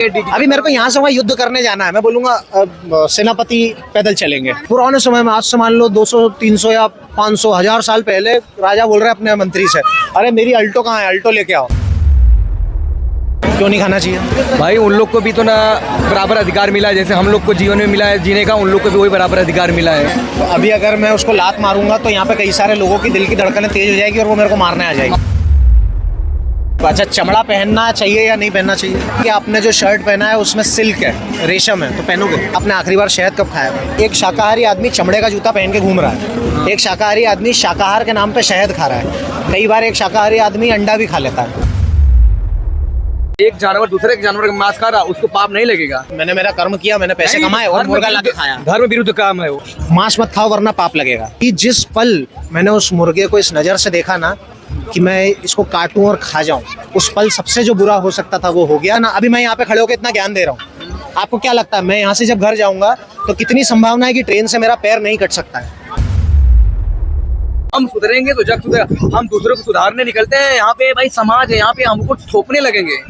अभी मेरे को यहाँ से वहाँ युद्ध करने जाना है, मैं बोलूंगा सेनापति पैदल चलेंगे। पुराने समय में आज से मान लो 200, 300 या 500, 1000 साल पहले राजा बोल रहे हैं अपने मंत्री से, अरे मेरी अल्टो कहाँ है, अल्टो लेके आओ। क्यों नहीं खाना चाहिए भाई? उन लोग को भी तो ना बराबर अधिकार मिला है, जैसे हम लोग को जीवन में मिला है जीने का, उन लोग को भी वही बराबर अधिकार मिला है। तो अभी अगर मैं उसको लात मारूंगा तो यहाँ पे कई सारे लोगों की दिल की धड़कनें तेज हो जाएगी और वो मेरे को मारने आ जाएगी। अच्छा, चमड़ा पहनना चाहिए या नहीं पहनना चाहिए? कि आपने जो शर्ट पहना है उसमें सिल्क है, रेशम है, तो पहनोगे। आपने आखिरी बार शहद कब खाया था? एक शाकाहारी आदमी चमड़े का जूता पहन के घूम रहा है, एक शाकाहारी आदमी शाकाहार के नाम पे शहद खा रहा है, कई बार एक शाकाहारी आदमी अंडा भी खा लेता है। एक जानवर दूसरे के जानवर का मांस खा रहा, उसको पाप नहीं लगेगा? मैंने मेरा कर्म किया, मैंने पैसे कमाए और मुर्गा लाके खाया। धर्म विरुद्ध काम है वो। मांस मत खाओ वरना पाप लगेगा। कि जिस पल मैंने उस मुर्गे को इस नज़र से देखा ना कि मैं इसको काटूं और खा जाऊं, उस पल सबसे जो बुरा हो सकता था वो हो गया ना। अभी मैं यहाँ पे खड़े होकर इतना ज्ञान दे रहा हूँ, आपको क्या लगता है मैं यहाँ से जब घर जाऊंगा तो कितनी संभावना है कि ट्रेन से मेरा पैर नहीं कट सकता है? हम सुधरेंगे तो जग सुधरेगा। हम दूसरों को सुधारने निकलते हैं, यहाँ पे भाई समाज है, यहाँ पे हमको थोपने लगेंगे।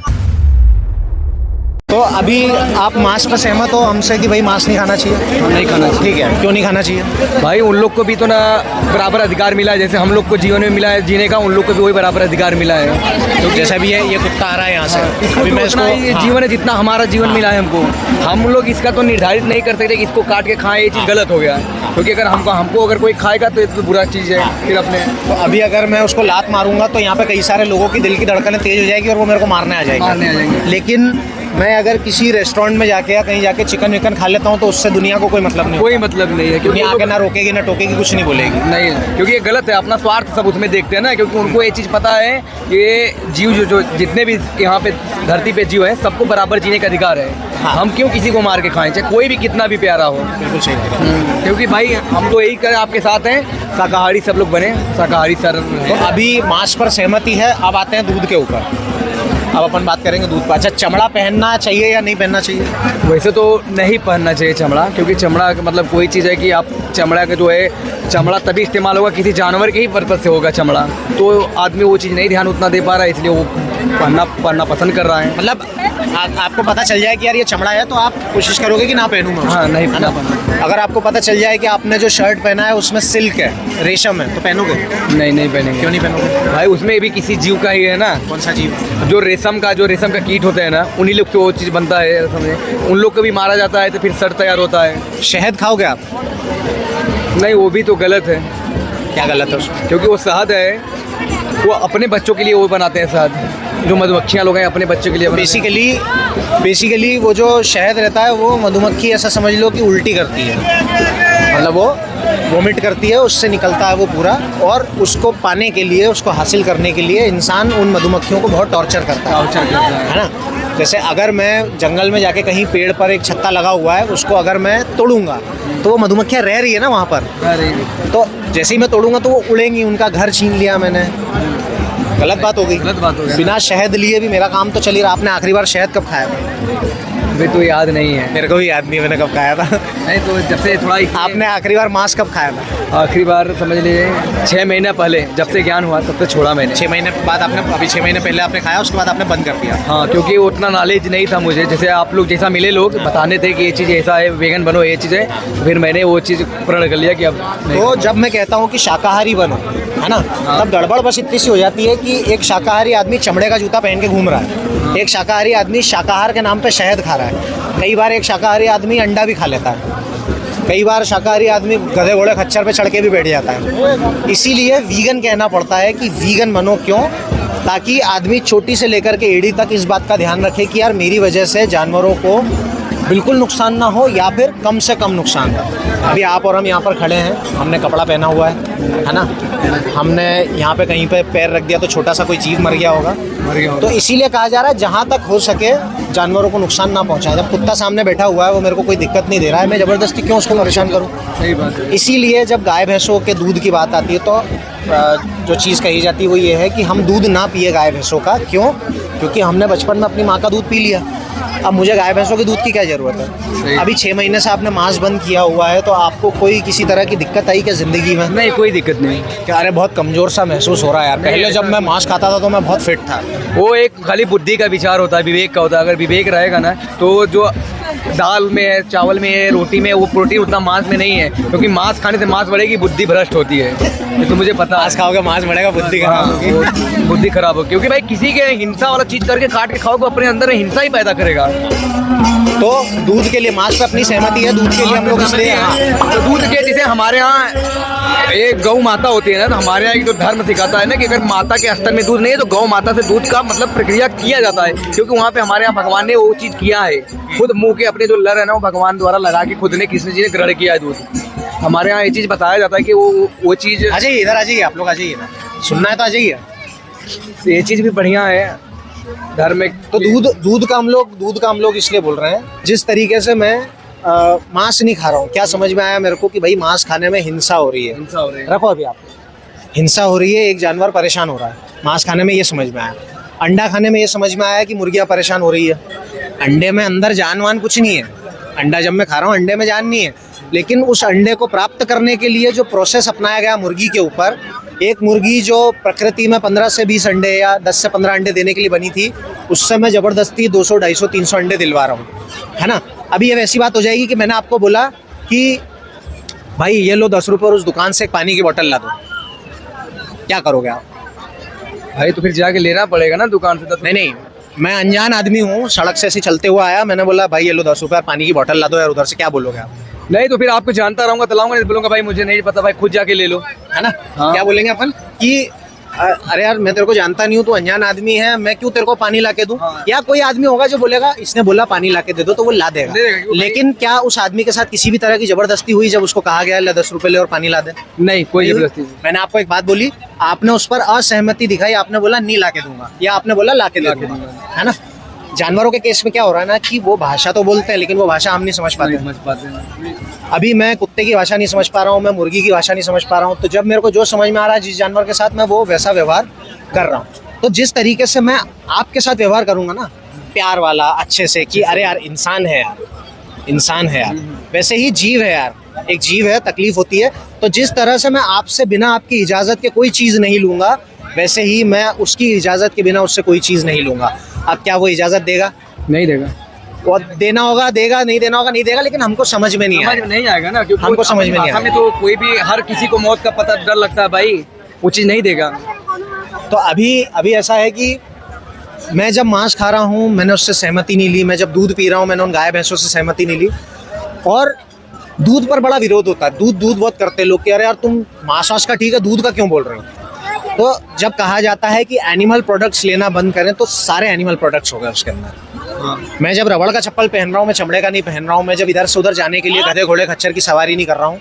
तो अभी आप मांस पर सहमत हो हमसे कि भाई मांस नहीं खाना चाहिए? नहीं खाना चाहिए। ठीक है, क्यों नहीं खाना चाहिए? भाई उन लोग को भी तो ना बराबर अधिकार मिला है, जैसे हम लोग को जीवन में मिला है जीने का, उन लोग को भी वही बराबर अधिकार मिला है। तो जैसा भी है, ये कुत्ता आ रहा है यहाँ से, अभी मैं इसको ये जीवन है जितना हमारा जीवन मिला है हमको, हम लोग इसका तो निर्धारित नहीं कर सकते कि इसको काट के खाएं, ये चीज़ गलत हो गया। क्योंकि अगर हमको अगर कोई खाएगा तो ये तो बुरा चीज़ है फिर अपने। तो अभी अगर मैं उसको लात मारूंगा तो यहाँ पे कई सारे लोगों की दिल की धड़कनें तेज हो जाएगी और वो मेरे को मारने आ जाएंगे। लेकिन मैं अगर किसी रेस्टोरेंट में जाके या कहीं जाके चिकन विकन खा लेता हूँ तो उससे दुनिया को कोई मतलब नहीं, कोई मतलब नहीं है। क्योंकि आके ना रोकेगी ना टोकेगी, कुछ नहीं बोलेगी। नहीं है, क्योंकि ये गलत है, अपना स्वार्थ सब उसमें देखते हैं ना। क्योंकि उनको ये चीज़ पता है ये जीव जो जितने भी यहाँ पे धरती पे जीव है सबको बराबर जीने का अधिकार है। हाँ। हम क्यों किसी को मार के खाएं, चाहे कोई भी कितना भी प्यारा हो। बिल्कुल सही। क्योंकि भाई हम तो यही करें, आपके साथ हैं, शाकाहारी सब लोग बने, शाकाहारी सर। तो अभी मांस पर सहमति है, अब आते हैं दूध के ऊपर। अब अपन बात करेंगे दूध पर। अच्छा, चमड़ा पहनना चाहिए या नहीं पहनना चाहिए? वैसे तो नहीं पहनना चाहिए चमड़ा, क्योंकि चमड़ा मतलब कोई चीज़ है कि आप चमड़ा का जो है चमड़ा तभी इस्तेमाल होगा किसी जानवर के ही पर्पज़ से होगा चमड़ा, तो आदमी वो चीज़ नहीं ध्यान उतना दे पा रहा है, इसलिए वो पहनना पसंद कर रहा है। मतलब आपको पता चल जाए कि यार ये चमड़ा है तो आप कोशिश करोगे कि ना पहनूं मैं? हाँ, नहीं है ना? अगर आपको पता चल जाए कि आपने जो शर्ट पहना है उसमें सिल्क है, रेशम है, तो पहनोगे? नहीं पहनेंगे। क्यों नहीं पहनोगे भाई? उसमें भी किसी जीव का ही है ना। कौन सा जीव? जो रेशम का कीट होता है ना, उन्हीं लोग से वो चीज़ बनता है, समझे? उन लोग को भी मारा जाता है तो फिर सर तैयार होता है। शहद खाओगे आप? नहीं, वो भी तो गलत है। क्या गलत है उसमें? क्योंकि वो शहद है, वो अपने बच्चों के लिए वो बनाते हैं शहद, जो मधुमक्खियाँ लोग हैं अपने बच्चों के लिए। बेसिकली वो जो शहद रहता है वो मधुमक्खी ऐसा समझ लो कि उल्टी करती है, मतलब वो वोमिट करती है, उससे निकलता है वो पूरा, और उसको पाने के लिए, उसको हासिल करने के लिए इंसान उन मधुमक्खियों को बहुत टॉर्चर करता है ना। जैसे अगर मैं जंगल में जाके कहीं पेड़ पर एक छत्ता लगा हुआ है उसको अगर मैं तोड़ूंगा तो वो मधुमक्खियाँ रह रही है ना वहाँ पर, तो जैसे ही मैं तोड़ूंगा तो वो उड़ेंगी, उनका घर छीन लिया मैंने। गलत बात हो गई। बिना शहद लिए भी मेरा काम तो चल ही रहा। आपने आखिरी बार शहद कब खाया था? मुझे तो याद नहीं है। मेरे को भी याद नहीं मैंने कब खाया था। नहीं तो जब से थोड़ा। आपने आखिरी बार मांस कब खाया था? आखिरी बार समझ लीजिए 6 महीने पहले, जब से ज्ञान हुआ तब से छोड़ा मैंने। 6 महीने बाद आपने, अभी 6 महीने पहले आपने खाया, उसके बाद आपने बंद कर दिया? हाँ, क्योंकि उतना नॉलेज नहीं था मुझे, जैसे आप लोग जैसा मिले लोग बताने थे कि ये चीज़ ऐसा है, वेगन बनो, ये चीज़ है, फिर मैंने वो चीज़ प्रण कर लिया कि अब नहीं। तो जब मैं कहता हूँ कि शाकाहारी बनो, है ना, तब गड़बड़ बस इतनी सी हो जाती है कि एक शाकाहारी आदमी चमड़े का जूता पहन के घूम रहा है, एक शाकाहारी आदमी शाकाहार के नाम पे शहद खा रहा है, कई बार एक शाकाहारी आदमी अंडा भी खा लेता है, कई बार शाकाहारी आदमी गधे घोड़े खच्चर पे चढ़ के भी बैठ जाता है। इसीलिए वीगन कहना पड़ता है कि वीगन बनो। क्यों? ताकि आदमी छोटी से लेकर के एड़ी तक इस बात का ध्यान रखे कि यार मेरी वजह से जानवरों को बिल्कुल नुकसान ना हो या फिर कम से कम नुकसान हो। अभी आप और हम यहाँ पर खड़े हैं, हमने कपड़ा पहना हुआ है ना, हमने यहाँ पे कहीं पे पैर रख दिया तो छोटा सा कोई जीव मर गया होगा। तो इसीलिए कहा जा रहा है जहाँ तक हो सके जानवरों को नुकसान ना पहुँचाए। जब कुत्ता सामने बैठा हुआ है वो मेरे को कोई दिक्कत नहीं दे रहा है, मैं ज़बरदस्ती क्यों उसको परेशान करूँ? सही बात है। इसीलिए जब गाय भैंसों के दूध की बात आती है तो जो चीज़ कही जाती है वो ये है कि हम दूध ना पिए गाय भैंसों का। क्यों? क्योंकि हमने बचपन में अपनी माँ का दूध पी लिया, अब मुझे गाय भैंसों के दूध की क्या जरूरत है? अभी 6 महीने से आपने मांस बंद किया हुआ है, तो आपको कोई किसी तरह की दिक्कत आई क्या जिंदगी में? नहीं, कोई दिक्कत नहीं। क्या अरे बहुत कमजोर सा महसूस हो रहा है यार। पहले जब मैं मांस खाता था तो मैं बहुत फिट था। वो एक खाली बुद्धि का विचार होता है, विवेक का होता है। अगर विवेक रहेगा ना तो जो दाल में है, चावल में है, रोटी में, वो प्रोटीन उतना मांस में नहीं है, क्योंकि मांस खाने से मांस बढ़ेगी, बुद्धि भ्रष्ट होती है। ये तो मुझे पता है। मांस खाओगे मांस बढ़ेगा, बुद्धि खराब होगी। वो बुद्धि खराब हो, क्योंकि भाई किसी के हिंसा वाला चीज करके काट के खाओगे, अपने अंदर हिंसा ही पैदा करेगा। तो दूध के लिए मांस पे अपनी सहमति है, दूध के लिए हम लोग इसलिए तो दूध के जैसे हमारे यहाँ एक गौ माता होती है ना, तो हमारे यहाँ एक जो धर्म सिखाता है ना कि अगर माता के स्तर में दूध नहीं है तो गौ माता से दूध का मतलब प्रक्रिया किया जाता है, क्योंकि वहाँ पे हमारे यहाँ भगवान ने वो चीज़ किया है। खुद मुंह के अपने जो लर है ना, वो भगवान द्वारा लगा के खुद ने कृष्ण जी ने ग्रहण किया है दूध। हमारे यहाँ ये चीज़ बताया जाता है कि वो चीज़। आ जाइए इधर, आ जाइए आप लोग, आ जाइए ना, सुनना है तो आ जाइए। ये चीज़ भी बढ़िया है धर्म में। तो दूध का हम लोग इसलिए बोल रहे हैं, जिस तरीके से मैं मांस नहीं खा रहा हूँ, क्या समझ में आया मेरे को कि भाई मांस खाने में हिंसा हो रही है। हिंसा हो रही है। रखो अभी आप, हिंसा हो रही है, एक जानवर परेशान हो रहा है, मांस खाने में ये समझ में आया। अंडा खाने में ये समझ में आया कि मुर्गियाँ परेशान हो रही है। अंडे में अंदर जान वान कुछ नहीं है, अंडा जब मैं खा रहा हूँ अंडे में जान नहीं है, लेकिन उस अंडे को प्राप्त करने के लिए जो प्रोसेस अपनाया गया मुर्गी के ऊपर, एक मुर्गी जो प्रकृति में 15 से 20 अंडे या 10 से 15 अंडे देने के लिए बनी थी, उससे मैं ज़बरदस्ती 200, 250, 300 अंडे दिलवा रहा हूँ, है ना। अभी ये वैसी बात हो जाएगी कि मैंने आपको बोला कि भाई ये लो 10 रुपये और उस दुकान से एक पानी की बोतल ला दो, क्या करोगे आप? भाई तो फिर जाके लेना पड़ेगा ना दुकान से। तो नहीं, मैं अनजान आदमी हूँ, सड़क से ऐसे चलते हुए आया, मैंने बोला भाई ये लो 10 रुपये पानी की बोतल ला दो यार, उधर से क्या बोलोगे आप? नहीं तो फिर आपको जानता रहूंगा तो लाऊंगा, नहीं बोलूंगा भाई मुझे नहीं पता, भाई खुद जाके ले लो, है ना। हाँ। क्या बोलेंगे अपन कि अरे यार मैं तेरे को जानता नहीं हूँ, तू अनजान आदमी है, मैं क्यों तेरे को पानी ला के दूं? हाँ। या कोई आदमी होगा जो बोलेगा इसने बोला पानी ला के दे दो, तो वो ला देगा। लेकिन क्या उस आदमी के साथ किसी भी तरह की जबरदस्ती हुई जब उसको कहा गया ले 10 रुपए ले और पानी ला दे? नहीं, कोई जबरदस्ती नहीं। मैंने आपको एक बात बोली, आपने उस पर असहमति दिखाई, आपने बोला नहीं ला के दूंगा, या आपने बोला ला के दूंगा, है ना। जानवरों के केस में क्या हो रहा है ना कि वो भाषा तो बोलते हैं लेकिन वो भाषा हम नहीं समझ पाते। अभी मैं कुत्ते की भाषा नहीं समझ पा रहा हूँ, मैं मुर्गी की भाषा नहीं समझ पा रहा हूँ, तो जब मेरे को जो समझ में आ रहा है जिस जानवर के साथ, मैं वो वैसा व्यवहार कर रहा हूँ। तो जिस तरीके से मैं आपके साथ व्यवहार करूँगा ना, प्यार वाला, अच्छे से, कि अरे यार इंसान है यार, इंसान है यार, वैसे ही जीव है यार, एक जीव है, तकलीफ होती है, तो जिस तरह से मैं आपसे बिना आपकी इजाज़त के कोई चीज़ नहीं लूँगा, वैसे ही मैं उसकी इजाज़त के बिना उससे कोई चीज़ नहीं लूँगा। अब क्या वो इजाज़त देगा? नहीं देगा। वो देना होगा देगा, नहीं देना होगा नहीं देगा, लेकिन हमको समझ में नहीं आएगा। नहीं आएगा ना, क्योंकि हमको समझ में नहीं आएगा। तो कोई भी, हर किसी को मौत का पता डर लगता है भाई, वो चीज़ नहीं देगा। तो अभी ऐसा है कि मैं जब मांस खा रहा हूँ मैंने उससे सहमति नहीं ली, मैं जब दूध पी रहा हूँ मैंने उन गाय भैंसों से सहमति नहीं ली, और दूध पर बड़ा विरोध होता है। दूध बहुत करते लोग कि अरे यार तुम मांस वास का ठीक है, दूध का क्यों बोल रहे हो? तो जब कहा जाता है कि एनिमल प्रोडक्ट्स लेना बंद करें, तो सारे एनिमल प्रोडक्ट्स हो गए उसके अंदर। मैं जब रबड़ का चप्पल पहन रहा हूँ, मैं चमड़े का नहीं पहन रहा हूँ। मैं जब इधर से उधर जाने के लिए गधे घोड़े खच्चर की सवारी नहीं कर रहा हूँ,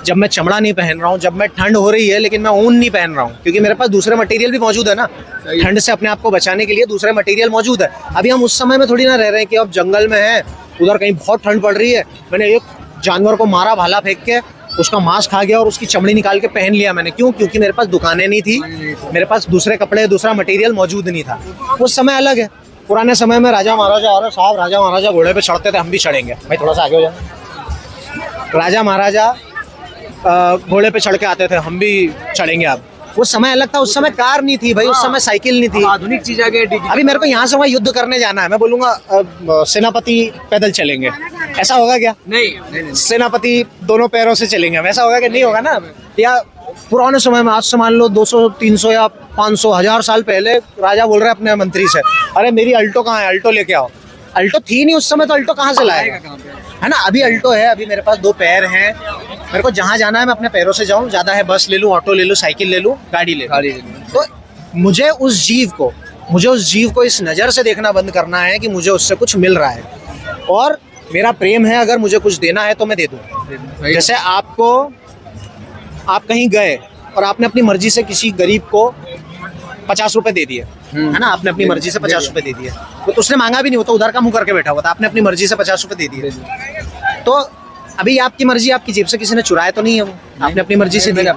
जब मैं चमड़ा नहीं पहन रहा हूँ, जब मैं ठंड हो रही है लेकिन मैं ऊन नहीं पहन रहा हूँ, क्योंकि मेरे पास दूसरे मटेरियल भी मौजूद है ना, ठंड से अपने आप को बचाने के लिए दूसरे मटेरियल मौजूद है। अभी हम उस समय में थोड़ी ना रह रहे हैं कि अब जंगल में है, उधर कहीं बहुत ठंड पड़ रही है, मैंने एक जानवर को मारा भाला फेंक के, उसका मांस खा गया और उसकी चमड़ी निकाल के पहन लिया मैंने। क्यों? क्योंकि मेरे पास दुकानें नहीं थी, मेरे पास दूसरे कपड़े, दूसरा मटेरियल मौजूद नहीं था। उस समय अलग है। पुराने समय में राजा महाराजा, और साहब राजा महाराजा घोड़े पे चढ़ते थे, हम भी चढ़ेंगे भाई, थोड़ा सा आगे हो जाए। राजा महाराजा घोड़े पे चढ़ के आते थे, हम भी चढ़ेंगे। अब वो समय अलग था, उस समय कार नहीं थी भाई, उस समय साइकिल नहीं थी, आधुनिक चीज आ गई। अभी मेरे को यहाँ से वहाँ युद्ध करने जाना है, मैं बोलूँगा सेनापति पैदल चलेंगे, ऐसा होगा क्या? नहीं। सेनापति दोनों पैरों से चलेंगे, वैसा होगा कि नहीं होगा ना। या पुराने समय में, आज से मान लो 200, 300 या 500, 1000 साल पहले राजा बोल रहे हैं अपने मंत्री से, अरे मेरी अल्टो कहाँ है, अल्टो लेके आओ। अल्टो थी नहीं उस समय, तो अल्टो कहाँ से लाएगा, है ना। अभी अल्टो है, अभी मेरे पास 2 पैर हैं, मेरे को जहाँ जाना है मैं अपने पैरों से जाऊँ, ज़्यादा है बस ले लूँ, ऑटो ले लूँ, साइकिल ले लूँ, गाड़ी ले लूँ। तो मुझे उस जीव को इस नज़र से देखना बंद करना है कि मुझे उससे कुछ मिल रहा है, और मेरा प्रेम है, अगर मुझे कुछ देना है तो मैं दे दूँ। जैसे आप कहीं गए और आपने अपनी मर्जी से किसी गरीब को 50 रुपए दे दिए, है ना, आपने अपनी मर्जी से 50 रुपए दे दिए, तो उसने मांगा भी नहीं, वो तो उधर का मुंह करके बैठा हुआ था, आपने अपनी मर्जी से 50 रुपए दे दिए। तो अभी आपकी मर्जी, आपकी जेब से किसी ने चुराया तो नहीं है, वो आपने अपनी मर्जी से दिया।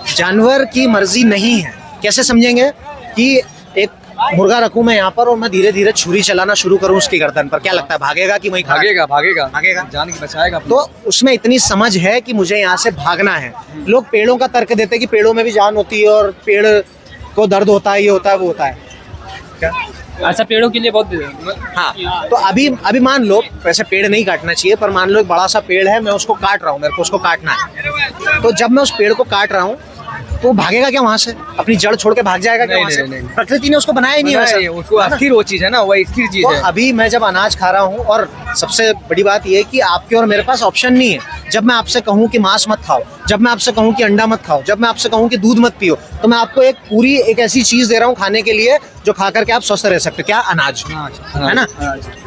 जानवर की मर्जी नहीं है। कैसे समझेंगे कि एक मुर्गा रखूं मैं यहाँ पर और मैं धीरे धीरे छुरी चलाना शुरू करूं उसकी गर्दन पर, क्या लगता है भागेगा कि वहीं खड़ा है? भागेगा भागेगा भागेगा। जान की बचाएगा अपनी। तो उसमें इतनी समझ है कि मुझे यहाँ से भागना है। लोग पेड़ों का तर्क देते हैं कि पेड़ों में भी जान होती है और पेड़ को दर्द होता है, ये होता है, वो होता है। क्या? ऐसा पेड़ों के लिए बहुत हाँ, तो अभी मान लो, वैसे पेड़ नहीं काटना चाहिए, पर मान लो एक बड़ा सा पेड़ है, मैं उसको काट रहा हूँ, मेरे को उसको काटना है। तो जब मैं उस पेड़ को काट रहा हूँ तो वो भागेगा क्या वहां से? अपनी जड़ छोड़ के भाग जाएगा क्या वहां से? नहीं। प्रकृति ने उसको बनाया ही नहीं वैसा। उसको अस्थिर वो चीज है ना, वही स्थिर चीज तो है। अभी मैं जब अनाज खा रहा हूँ, और सबसे बड़ी बात यह है कि आपके और मेरे पास ऑप्शन नहीं है। जब मैं आपसे कहूँ कि मांस मत खाओ, जब मैं आपसे कहूँ कि अंडा मत खाओ, जब मैं आपसे कहूँ कि दूध मत पियो, तो मैं आपको एक ऐसी चीज दे रहा हूँ खाने के लिए जो खा करके आप स्वस्थ रह सकते हो। क्या? अनाज, है ना?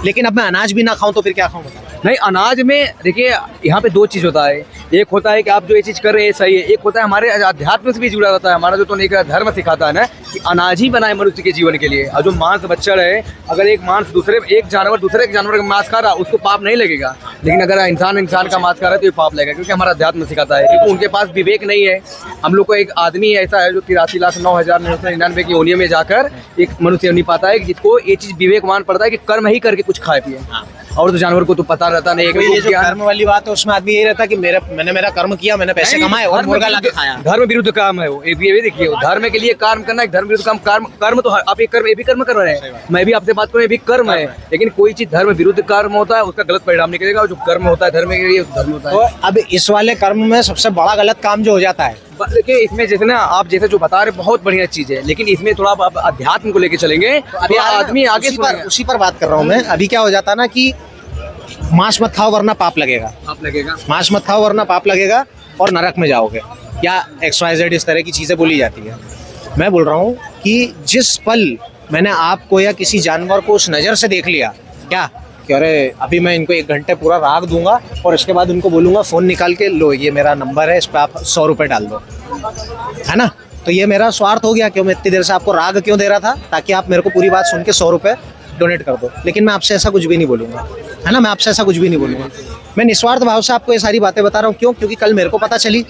लेकिन अब मैं अनाज भी ना खाऊं तो फिर क्या खाऊं? नहीं, अनाज में देखिए यहाँ पे दो चीज होता है। एक होता है कि आप जो ये चीज कर रहे हैं सही है, एक होता है हमारे अध्यात्म से भी जुड़ा रहता है। हमारा जो तो एक धर्म सिखाता है ना कि अनाज ही बनाए मनुष्य के जीवन के लिए। और जो मांस बच्चा है, अगर एक जानवर दूसरे जानवर का मांस खा रहा, उसको पाप नहीं लगेगा। लेकिन अगर इंसान का मांस खा रहा है तो ये पाप लगेगा, क्योंकि हमारा अध्यात्म सिखाता है। क्योंकि उनके पास विवेक नहीं है। हम लोग को एक आदमी ऐसा है जो 83,09,999 की योनियों में जाकर एक मनुष्य नहीं पाता है, जिसको ये चीज विवेकवान पड़ता है कि कर्म ही करके कुछ खाए पिए। और तो जानवर को तो पता रहता नहीं है ये जो कर्म वाली बात है, उसमें आदमी यही रहता है कि मैंने मेरा कर्म किया, मैंने पैसे कमाए और मुर्गा लाके खाया। धर्म विरुद्ध काम है वो। ये देखिए, धर्म के लिए काम करना, एक धर्म विरुद्ध काम। कर्म तो आप ये भी कर्म कर रहे हैं, मैं भी आपसे बात करूँ, ये भी कर्म है। लेकिन कोई चीज धर्म विरुद्ध कर्म होता है, उसका गलत परिणाम निकलेगा। जो कर्म होता है धर्म के लिए, धर्म होता है। तो अब इस वाले कर्म में सबसे बड़ा गलत काम जो हो जाता है, देखिए इसमें जैसे ना आप जैसे जो बता रहे बहुत बढ़िया चीज है, लेकिन इसमें थोड़ा आप अध्यात्म को लेके चलेंगे तो आदमी आगे उसी पर बात कर रहा हूँ मैं। अभी क्या हो जाता है ना कि मांस मत खाओ वरना पाप लगेगा, मांस मत खाओ वरना पाप लगेगा और नरक में जाओगे, या XYZ इस तरह की चीजें बोली जाती है। मैं बोल रहा हूँ कि जिस पल मैंने आपको या किसी जानवर को उस नजर से देख लिया, क्या कि अरे अभी मैं इनको 1 घंटे पूरा राग दूंगा और इसके बाद उनको बोलूंगा फोन निकाल के लो, ये मेरा नंबर है, इस पर आप 100 रुपये डाल दो, है ना? तो ये मेरा स्वार्थ हो गया। क्यों? मैं इतनी देर से आपको राग क्यों दे रहा था? ताकि आप मेरे को पूरी बात सुन के 100 रुपये डोनेट कर दो। लेकिन मैं आपसे ऐसा कुछ भी नहीं बोलूँगा, है ना? मैं आपसे ऐसा कुछ भी नहीं बोलूँगा। मैं निस्वार्थ भाव से आपको ये सारी बातें बता रहा हूँ। क्यों? क्योंकि कल मेरे को पता चली,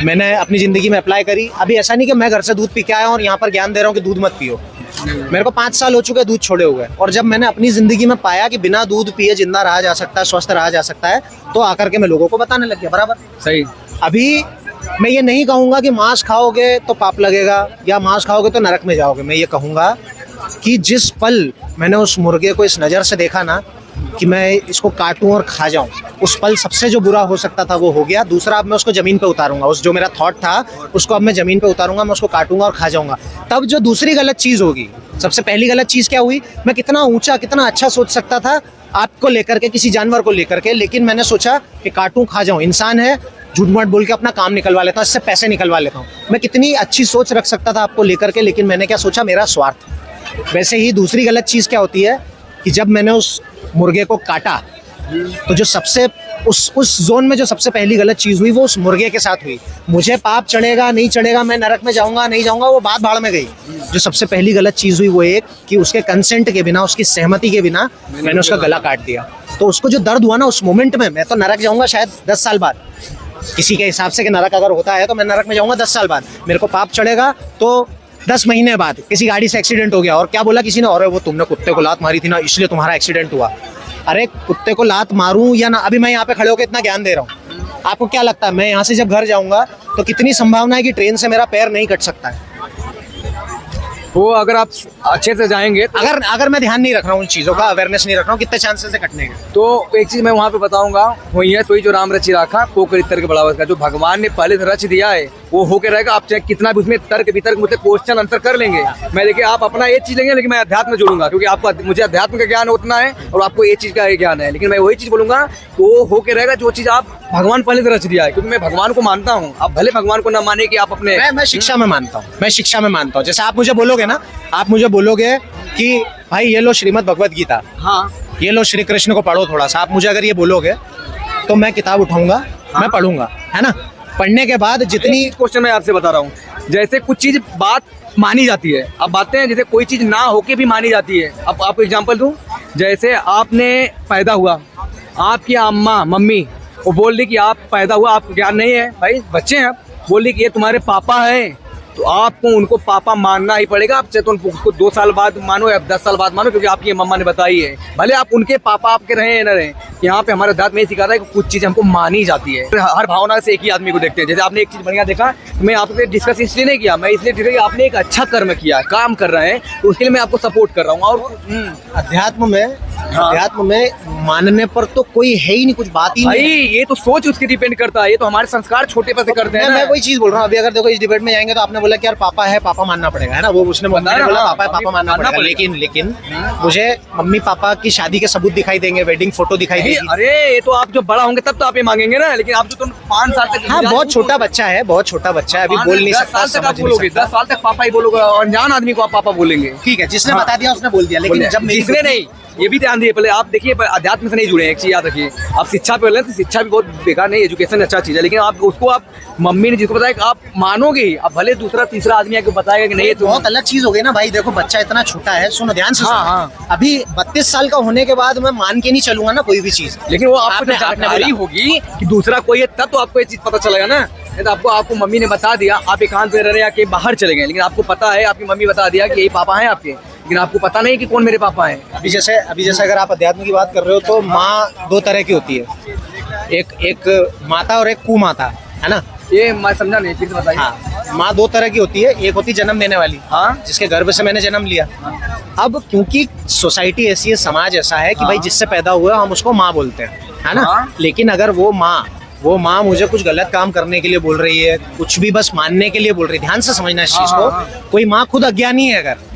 मैंने अपनी ज़िंदगी में अप्लाई करी। अभी ऐसा नहीं कि मैं घर से दूध पी के आया और यहाँ पर ज्ञान दे रहा हूँ कि दूध मत पियो। मेरे को 5 साल हो चुके दूध छोड़े हुए, और जब मैंने अपनी ज़िंदगी में पाया कि बिना दूध पिए जिंदा रहा जा सकता है, स्वस्थ रहा जा सकता है, तो आकर के मैं लोगों को बताने लग गया। बराबर सही। अभी मैं ये नहीं कहूँगा कि मांस खाओगे तो पाप लगेगा या मांस खाओगे तो नरक में जाओगे। मैं ये कहूँगा कि जिस पल मैंने उस मुर्गे को इस नज़र से देखा ना कि मैं इसको काटूं और खा जाऊं, उस पल सबसे जो बुरा हो सकता था वो हो गया। दूसरा, अब मैं उसको ज़मीन पे उतारूंगा, उस जो मेरा थॉट था उसको अब मैं ज़मीन पे उतारूंगा, मैं उसको काटूंगा और खा जाऊंगा। तब जो दूसरी गलत चीज़ होगी, सबसे पहली गलत चीज़ क्या हुई? मैं कितना ऊंचा कितना अच्छा सोच सकता था आपको लेकर के, किसी जानवर को लेकर के, लेकिन मैंने सोचा कि काटूं खा जाऊं, इंसान है, झूठ मूठ बोल के अपना काम निकलवा लेता हूँ, इससे पैसे निकलवा लेता हूँ। मैं कितनी अच्छी सोच रख सकता था आपको लेकर के, लेकिन मैंने क्या सोचा? मेरा स्वार्थ। वैसे ही दूसरी गलत चीज़ क्या होती है कि जब मैंने उस मुर्गे को काटा तो जो सबसे उस जोन में जो सबसे पहली गलत चीज़ हुई वो उस मुर्गे के साथ हुई। मुझे पाप चढ़ेगा नहीं चढ़ेगा, मैं नरक में जाऊंगा नहीं जाऊंगा, वो बात भाड़ में गई। जो सबसे पहली गलत चीज़ हुई वो एक कि उसके कंसेंट के बिना, उसकी सहमति के बिना मैंने उसका गला काट दिया। तो उसको जो दर्द हुआ ना उस मोमेंट में, मैं तो नरक जाऊंगा शायद 10 साल बाद, किसी के हिसाब से कि नरक अगर होता है तो मैं नरक में जाऊंगा 10 साल बाद। मेरे को पाप चढ़ेगा तो 10 महीने बाद किसी गाड़ी से एक्सीडेंट हो गया, और क्या बोला किसी ने? अरे वो तुमने कुत्ते को लात मारी थी ना इसलिए तुम्हारा एक्सीडेंट हुआ। अरे कुत्ते को लात मारूं या ना, अभी मैं यहाँ पे खड़े होकर इतना ज्ञान दे रहा हूँ, आपको क्या लगता है मैं यहाँ से जब घर जाऊंगा तो कितनी संभावना है कि ट्रेन से मेरा पैर नहीं कट सकता है? वो अगर आप अच्छे से जाएंगे तो अगर मैं ध्यान नहीं रख रहा हूँ उन चीज़ों का, अवेयरनेस नहीं रख रहा हूँ, कितने चांसेस है कटने के? तो एक चीज मैं वहाँ पे बताऊंगा, वही है, तो जो राम रचि राखा पोकर तर्क बढ़ावा का, जो भगवान ने पहले से रच दिया है वो होके रहेगा। आप चाहे कितना भी उसमें तर्क वितर्क मुझसे क्वेश्चन आंसर कर लेंगे, मैं देखिए आप अपना ये चीज लेंगे, लेकिन मैं अध्यात्म जोड़ूंगा, क्योंकि आपको मुझे अध्यात्म का ज्ञान उतना है और आपको ये चीज का ज्ञान है। लेकिन मैं वही चीज बोलूंगा वो होके रहेगा जो चीज आप भगवान पहले से रच दिया है। क्योंकि मैं भगवान को मानता हूँ, आप भले भगवान को ना माने कि आप अपने, मैं शिक्षा में मानता हूँ, मैं शिक्षा में मानता हूँ। जैसे आप मुझे बोलोगे ना, आप मुझे बोलोगे कि भाई ये लो श्रीमद् भगवत गीता, हाँ ये लो श्री कृष्ण को पढ़ो थोड़ा सा, आप मुझे अगर ये बोलोगे तो मैं किताब उठाऊंगा, मैं पढ़ूंगा, है ना? पढ़ने के बाद जितनी क्वेश्चन मैं आपसे बता रहा हूँ, जैसे कुछ चीज बात मानी जाती है, अब बातें हैं जैसे कोई चीज ना होके भी मानी जाती है। अब आपको एग्जांपल दूं, जैसे आपने पैदा हुआ, आपकी अम्मा मम्मी वो बोल दी कि आप पैदा हुआ, आप ज्ञान नहीं है भाई, बच्चे हैं, बोल दी कि ये तुम्हारे पापा है, तो आपको उनको पापा मानना ही पड़ेगा। आप चाहे तो उसको 2 साल बाद मानो या 10 साल बाद मानो, क्योंकि आपकी ये मम्मा ने बताई है। भले आप उनके पापा आपके रहे या न रहे, यहाँ पे हमारा दांत में सिखाता है कि कुछ चीज़ हमको मानी जाती है। हर भावना से एक ही आदमी को देखते हैं। जैसे आपने एक चीज़ बढ़िया देखा, मैं आपसे डिस्कस इसलिए नहीं किया, मैं इसलिए कि आपने एक अच्छा कर्म किया, काम कर रहे हैं, तो उसके लिए मैं आपको सपोर्ट कर रहा हूँ। और अध्यात्म में मानने पर तो कोई है ही नहीं, कुछ बात ही भाई नहीं। ये तो सोच उसकी डिपेंड करता है, ये तो हमारे संस्कार छोटे पर से करते हैं ना। मैं वही चीज बोल रहा हूँ। अभी अगर देखो इस डिबेट में जाएंगे तो आपने बोला कि यार पापा है, पापा मानना पड़ेगा, है ना। वो उसने बोला पापा है, पापा मानना पड़ेगा। लेकिन मुझे मम्मी पापा की शादी के सबूत दिखाई देंगे, वेडिंग फोटो दिखाई देगी। अरे ये तो आप जब बड़ा होंगे तब तो आप ये मांगेंगे ना, लेकिन आप जो तुम 5 साल तक, हाँ बहुत छोटा बच्चा है, बहुत छोटा बच्चा है, अभी बोल नहीं सकता, 10 साल तक आप बोलोगे, 10 साल तक पापा ही बोलोगे, अनजान आदमी को आप पापा बोलेंगे। ठीक है, जिसने बता दिया उसने बोल दिया। लेकिन जब जिसने नहीं, ये भी ध्यान दिए, पहले आप देखिए अध्यात्म से नहीं जुड़े हैं। एक चीज याद रखिए, आप शिक्षा पे बोले तो शिक्षा भी बहुत बेकार नहीं, एजुकेशन अच्छा चीज है, लेकिन आप उसको, आप मम्मी ने जिसको बताया आप मानोगे ही। अब भले दूसरा तीसरा आदमी आके बताएगा कि नहीं, ये तो बहुत अलग चीज हो गई ना भाई। देखो बच्चा इतना छोटा है, सुनो ध्यान से। हाँ। अभी 32 साल का होने के बाद मैं मान के नहीं चलूंगा ना कोई भी चीज। लेकिन वो आपको आपने जानकारी होगी कि दूसरा कोई है, तब तो आपको ये चीज पता चलेगा ना। नहीं तो आपको मम्मी ने बता दिया, आप एकांत में रह रहे हैं, बाहर चले गए, लेकिन आपको पता है, आपकी मम्मी बता दिया कि यही पापा हैं आपके, लेकिन आपको पता नहीं कि कौन मेरे पापा हैं। अभी जैसे अगर आप अध्यात्म की बात कर रहे हो तो माँ 2 तरह की होती है, एक माता और एक कुमाता, है ना। ये मैं समझा नहीं, फिर से बताइए। हाँ, माँ 2 तरह की होती है। एक होती जन्म देने वाली, हाँ, जिसके गर्भ से मैंने जन्म लिया। अब क्योंकि सोसाइटी ऐसी है, समाज ऐसा है कि भाई जिससे पैदा हुआ हम उसको माँ बोलते हैं, है ना। हाँ। लेकिन अगर वो माँ मुझे कुछ गलत काम करने के लिए बोल रही है, कुछ भी बस मानने के लिए बोल रही है, ध्यान से समझना इस चीज को। कोई माँ खुद अज्ञानी है, अगर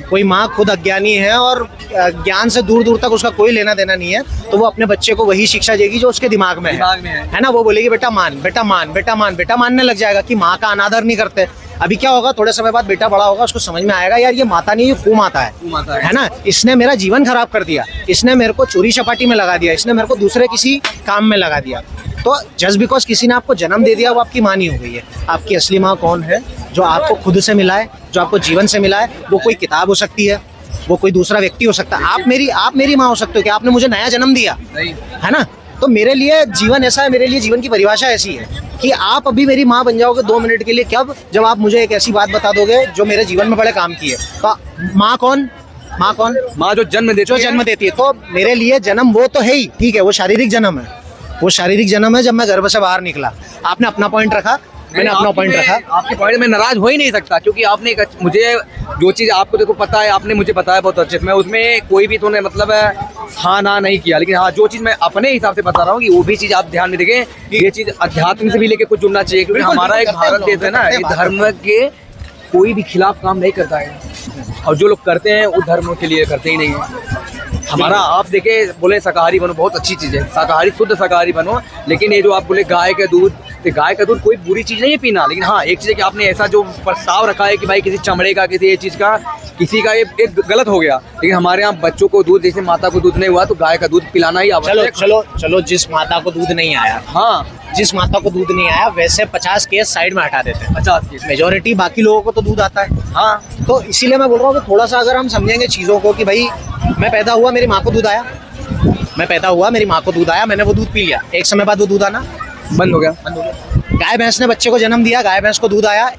कोई माँ खुद अज्ञानी है और ज्ञान से दूर दूर तक उसका कोई लेना देना नहीं है, तो वो अपने बच्चे को वही शिक्षा देगी जो उसके दिमाग में है ना। वो बोलेगी बेटा मान, बेटा मान, बेटा मान, बेटा मानने लग जाएगा कि माँ का अनादर नहीं करते। अभी क्या होगा, थोड़े समय बाद बेटा बड़ा होगा, उसको समझ में आएगा यार ये माता नहीं, ये कुमाता है ना। इसने मेरा जीवन खराब कर दिया, इसने मेरे को चोरी चपाटी में लगा दिया, इसने मेरे को दूसरे किसी काम में लगा दिया। तो जस्ट बिकॉज किसी ने आपको जन्म दे दिया वो आपकी माँ नहीं हो गई है। आपकी असली माँ कौन है? जो आपको खुद से मिला है, जो आपको जीवन से मिला है। वो कोई किताब हो सकती है, वो कोई दूसरा व्यक्ति हो सकता है। आप मेरी माँ हो सकते हो कि आपने मुझे नया जन्म दिया, है ना। तो मेरे लिए जीवन ऐसा है, मेरे लिए जीवन की परिभाषा ऐसी है कि आप अभी मेरी माँ बन जाओगे 2 मिनट के लिए, कब? जब आप मुझे एक ऐसी बात बता दोगे जो मेरे जीवन में बड़े काम की है। तो माँ कौन? माँ जो जन्म देती है। तो मेरे लिए जन्म वो तो है ही, ठीक है, वो शारीरिक जन्म है, वो शारीरिक जन्म है जब मैं गर्भ से बाहर निकला। आपने अपना पॉइंट रखा, मैंने अपना पॉइंट रखा। आपके पॉइंट में नाराज हो ही नहीं सकता, क्योंकि आपने मुझे जो चीज़ आपको देखो पता है, आपने मुझे बताया बहुत अच्छे से, मैं उसमें कोई भी तूने मतलब हाँ ना नहीं किया। लेकिन हाँ, जो चीज़ मैं अपने हिसाब से बता रहा हूँ कि वो भी चीज़ आप ध्यान में देखें, ये चीज़ अध्यात्म से भी लेके कुछ जुड़ना चाहिए, क्योंकि हमारा एक भारत देश है ना, ये धर्म के कोई भी खिलाफ काम नहीं करता है, और जो लोग करते हैं वो धर्म के लिए करते ही नहीं है। हमारा आप देखे बोले शाकाहारी बनो, बहुत अच्छी चीज़ है, शाकाहारी शुद्ध शाकाहारी बनो। लेकिन ये जो आप बोले गाय का दूध, तो गाय का दूध कोई बुरी चीज़ नहीं है पीना। लेकिन हाँ, एक चीज़ है कि आपने ऐसा जो प्रस्ताव रखा है कि भाई किसी चमड़े का, किसी ये चीज़ का, किसी का, ये गलत हो गया। लेकिन हमारे यहाँ बच्चों को दूध, जैसे माता को दूध नहीं हुआ तो गाय का दूध पिलाना ही आवश्यक। चलो जिस माता को दूध नहीं आया, हाँ, जिस माता को दूध नहीं आया, वैसे 50 केस साइड में हटा देते हैं। 50 केस मेजोरिटी बाकी लोगों को तो दूध आता है। हाँ, तो इसीलिए मैं बोल रहा हूँ कि थोड़ा सा अगर हम समझेंगे चीज़ों को कि भाई मैं पैदा हुआ, मेरी माँ को दूध आया, मैंने वो दूध पी लिया, एक समय बाद वो दूध आना बंद हो गया। गाय भैंस ने बच्चे को जन्म दिया, गाय भैंस को दूध आया,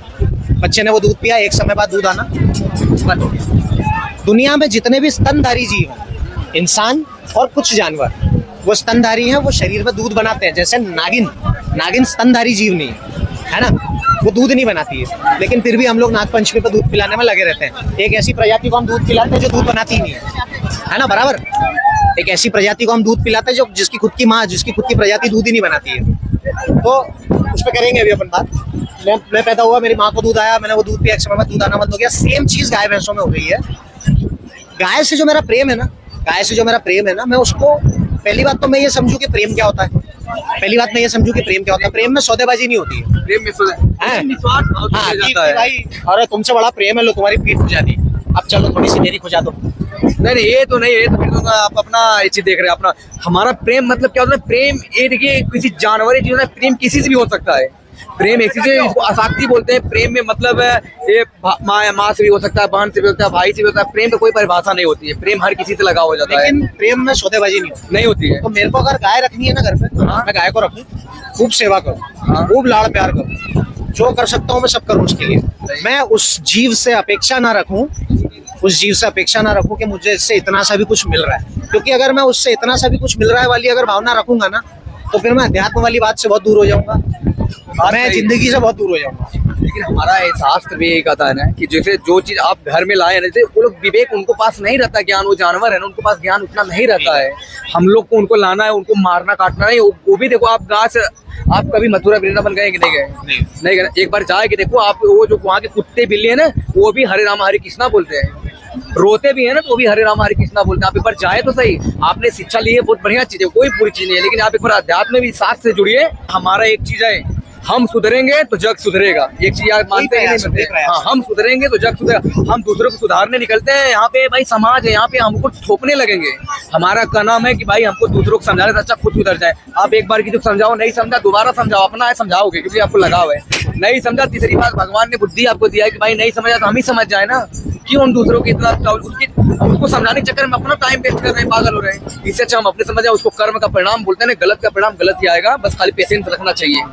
बच्चे ने वो दूध पिया, एक समय बाद दूध आना बंद हो गया। दुनिया में जितने भी स्तनधारी जीव हैं, इंसान और कुछ जानवर, वो स्तनधारी हैं, वो शरीर में दूध बनाते हैं। जैसे नागिन स्तनधारी जीव नहीं है ना, वो दूध नहीं बनाती है, लेकिन फिर भी हम लोग नागपंचमी पर दूध पिलाने में लगे रहते हैं। एक ऐसी प्रजाति को हम दूध पिलाते हैं जो दूध बनाती ही नहीं है ना, बराबर। एक ऐसी प्रजाति को हम दूध पिलाते हैं जो जिसकी खुद की प्रजाति दूध ही नहीं बनाती है। तो उस पर करेंगे अभी अपन बात। मैं पैदा हुआ, मेरी माँ को दूध आया, मैंने वो दूध पिया, एक समय बाद दूध आना बंद हो गया। सेम चीज गाय भैंसों में हो गई है। गाय से जो मेरा प्रेम है ना, मैं उसको, पहली बात तो मैं ये समझूं कि प्रेम क्या होता है। प्रेम में सौदेबाजी नहीं होती है। प्रेम में भाई अरे तुमसे बड़ा प्रेम है, लो तुम्हारी पीठ खुजा दी, अब चलो थोड़ी सी मेरी खुजा दो। नहीं, ये तो नहीं है, तो फिर तो आप अपना ये चीज देख रहे हैं। अपना हमारा प्रेम मतलब क्या होता है? प्रेम ये देखिए, किसी जानवर जीवन में प्रेम किसी से भी हो सकता है। प्रेम एक चीज है, इसको आसक्ति बोलते हैं। प्रेम में मतलब ये माँ से भी हो सकता है, बहन से भी होता है, भाई से भी होता है। प्रेम तो कोई परिभाषा नहीं होती है, प्रेम हर किसी से लगा हो जाता है। लेकिन प्रेम में सौदेबाजी नहीं होती है। तो मेरे को अगर गाय रखनी है ना घर पे, मैं गाय को रखूं, खूब सेवा करूं, खूब लाड़ प्यार करूं, जो कर सकता हूँ मैं सब करूँ उसके लिए। मैं उस जीव से अपेक्षा ना रखूँ, उस जीव से अपेक्षा ना रखूँ कि मुझे इससे इतना सा भी कुछ मिल रहा है, क्योंकि अगर मैं उससे इतना सा भी कुछ मिल रहा है वाली अगर भावना रखूंगा ना, तो फिर मैं अध्यात्म वाली बात से बहुत दूर हो जाऊंगा, मैं जिंदगी से बहुत दूर हो जाऊंगा। लेकिन हमारा शास्त्र भी यही कहता है ना कि जैसे जो चीज आप घर में लाए रहते, वो लोग विवेक उनको पास नहीं रहता, ज्ञान, वो जानवर है ना, उनको पास ज्ञान उतना नहीं रहता है। हम लोग को उनको लाना है, उनको मारना काटना नहीं। वो भी देखो, आप गाँव से आप कभी मथुरा वृंदावन गए कि नहीं गए? नहीं गए। एक बार जाए कि देखो आप, वो जो वहाँ के कुत्ते बिल्ली है ना, वो भी हरे राम हरे कृष्णा बोलते हैं, रोते भी है ना तो वो भी हरे राम हरे कृष्णा बोलते हैं। आप एक बार जाए तो सही, आपने शिक्षा ली है, बहुत बढ़िया चीज है, कोई बुरी चीज नहीं है, लेकिन आप एक बार अध्यात्म में भी साथ से जुड़िए। हमारा एक चीज है, हम सुधरेंगे तो जग सुधरेगा, एक चीज आप मानते हैं नहीं मानते? हाँ, हम सुधरेंगे तो जग सुधरेगा। हम दूसरों को सुधारने निकलते हैं, यहाँ पे भाई समाज है, यहाँ पे हमको थोपने लगेंगे। हमारा का नाम है कि भाई हमको दूसरों को समझाने से अच्छा खुद सुधर जाए। आप एक बार की जो समझाओ, नहीं समझा दोबारा समझाओ, अपना है समझाओगे क्योंकि आपको लगाव है। नहीं समझा, तीसरी बात भगवान ने बुद्धि आपको दिया है कि भाई नहीं समझा तो हम ही समझ जाए ना, क्यों हम दूसरों की इतना उसको समझाने के चक्कर में अपना टाइम वेस्ट कर रहे हैं, पागल हो रहे हैं। इससे अच्छा हम अपने समझ जाए, उसको कर्म का परिणाम बोलते हैं, गलत का परिणाम गलत ही आएगा, बस खाली पेशेंस रखना चाहिए।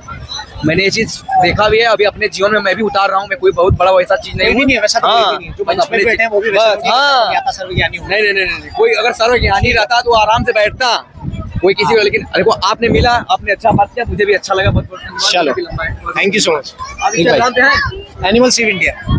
मैंने ये चीज देखा भी है, अभी अपने जीवन में मैं भी उतार रहा हूँ। मैं कोई बहुत बड़ा वैसा चीज नहीं हूँ, वैसा तो कोई भी नहीं है। जो मंच पे बैठे हैं वो भी वैसे नहीं है कि सर्वज्ञानी हो। नहीं, कोई अगर सर्वज्ञानी रहता तो आराम से बैठता कोई किसी को। लेकिन देखो आपने मिला, आपने अच्छा बात किया, मुझे भी अच्छा लगा बहुत। चलो, थैंक यू सो मच। आप जानते हैं एनिमल सेव इंडिया।